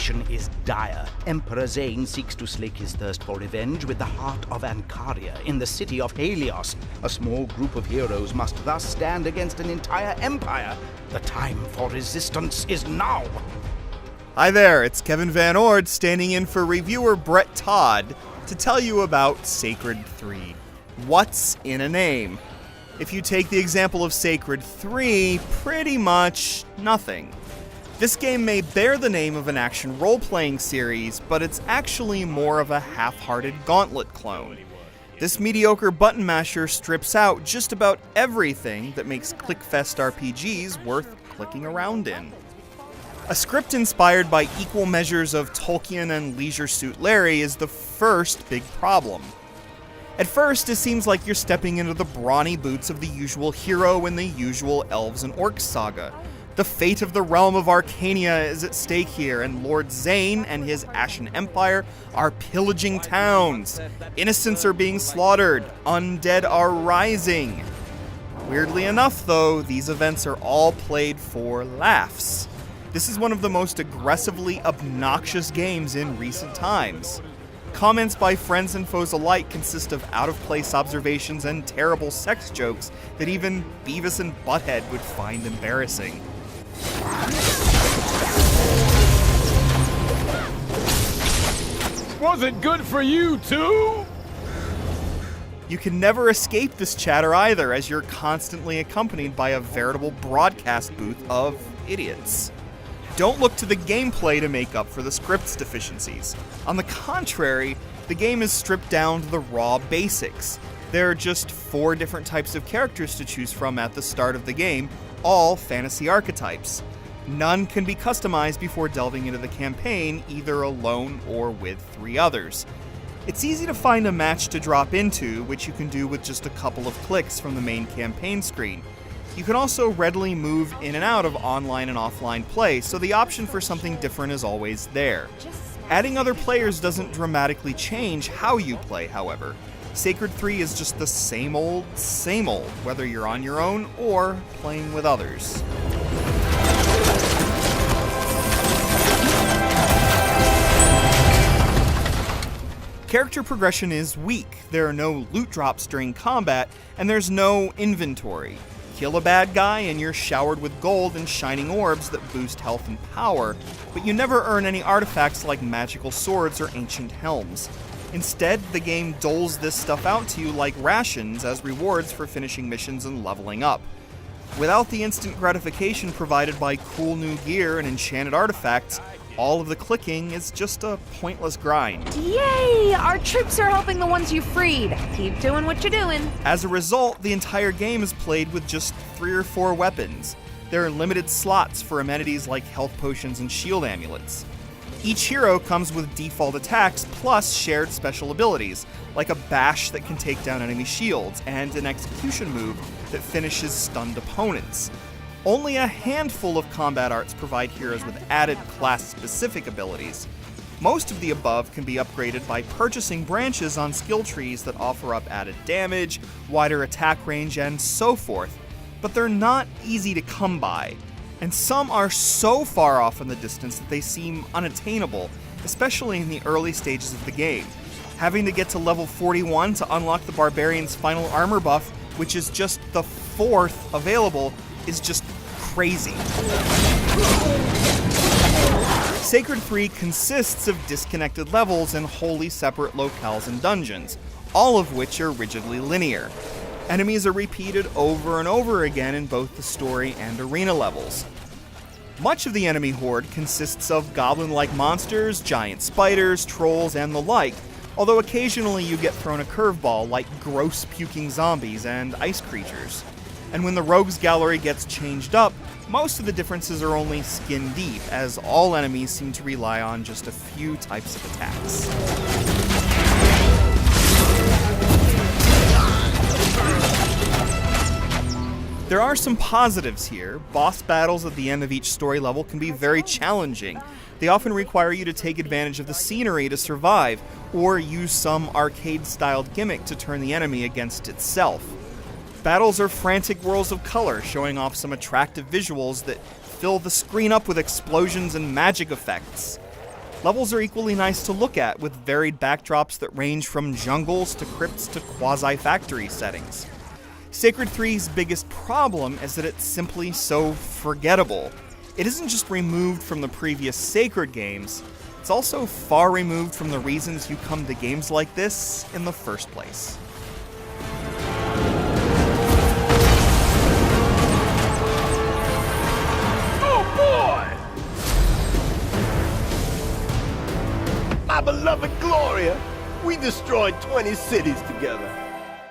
situation is dire. Emperor Zane seeks to slake his thirst for revenge with the heart of Ancaria in the city of Helios. A small group of heroes must thus stand against an entire empire. The time for resistance is now. Hi there, it's Kevin Van Ord standing in for reviewer Brett Todd to tell you about Sacred 3. What's in a name? If you take the example of Sacred 3, pretty much nothing. This game may bear the name of an action role-playing series, but it's actually more of a half-hearted Gauntlet clone. This mediocre button masher strips out just about everything that makes ClickFest RPGs worth clicking around in. A script inspired by equal measures of Tolkien and Leisure Suit Larry is the first big problem. At first, it seems like you're stepping into the brawny boots of the usual hero in the usual Elves and Orcs saga. The fate of the realm of Arcania is at stake here, and Lord Zane and his Ashen Empire are pillaging towns. Innocents are being slaughtered. Undead are rising. Weirdly enough, though, these events are all played for laughs. This is one of the most aggressively obnoxious games in recent times. Comments by friends and foes alike consist of out-of-place observations and terrible sex jokes that even Beavis and Butthead would find embarrassing. Was it good for you, too? You can never escape this chatter either, as you're constantly accompanied by a veritable broadcast booth of idiots. Don't look to the gameplay to make up for the script's deficiencies. On the contrary, the game is stripped down to the raw basics. There are just 4 different types of characters to choose from at the start of the game, all fantasy archetypes. None can be customized before delving into the campaign, either alone or with 3 others. It's easy to find a match to drop into, which you can do with just a couple of clicks from the main campaign screen. You can also readily move in and out of online and offline play, so the option for something different is always there. Adding other players doesn't dramatically change how you play, however. Sacred 3 is just the same old, whether you're on your own or playing with others. Character progression is weak. There are no loot drops during combat, and there's no inventory. Kill a bad guy and you're showered with gold and shining orbs that boost health and power, but you never earn any artifacts like magical swords or ancient helms. Instead, the game doles this stuff out to you like rations as rewards for finishing missions and leveling up. Without the instant gratification provided by cool new gear and enchanted artifacts, all of the clicking is just a pointless grind. Yay! Our troops are helping the ones you freed. Keep doing what you're doing. As a result, the entire game is played with just 3 or 4 weapons. There are limited slots for amenities like health potions and shield amulets. Each hero comes with default attacks plus shared special abilities, like a bash that can take down enemy shields, and an execution move that finishes stunned opponents. Only a handful of combat arts provide heroes with added class-specific abilities. Most of the above can be upgraded by purchasing branches on skill trees that offer up added damage, wider attack range, and so forth, but they're not easy to come by. And some are so far off in the distance that they seem unattainable, especially in the early stages of the game. Having to get to level 41 to unlock the Barbarian's final armor buff, which is just the 4th available, is just crazy. Sacred 3 consists of disconnected levels and wholly separate locales and dungeons, all of which are rigidly linear. Enemies are repeated over and over again in both the story and arena levels. Much of the enemy horde consists of goblin-like monsters, giant spiders, trolls, and the like, although occasionally you get thrown a curveball like gross puking zombies and ice creatures. And when the rogues gallery gets changed up, most of the differences are only skin deep, as all enemies seem to rely on just a few types of attacks. There are some positives here. Boss battles at the end of each story level can be very challenging. They often require you to take advantage of the scenery to survive, or use some arcade-styled gimmick to turn the enemy against itself. Battles are frantic whirls of color, showing off some attractive visuals that fill the screen up with explosions and magic effects. Levels are equally nice to look at, with varied backdrops that range from jungles to crypts to quasi-factory settings. Sacred 3's biggest problem is that it's simply so forgettable. It isn't just removed from the previous Sacred games, it's also far removed from the reasons you come to games like this in the first place. Oh boy! My beloved Gloria, we destroyed 20 cities together.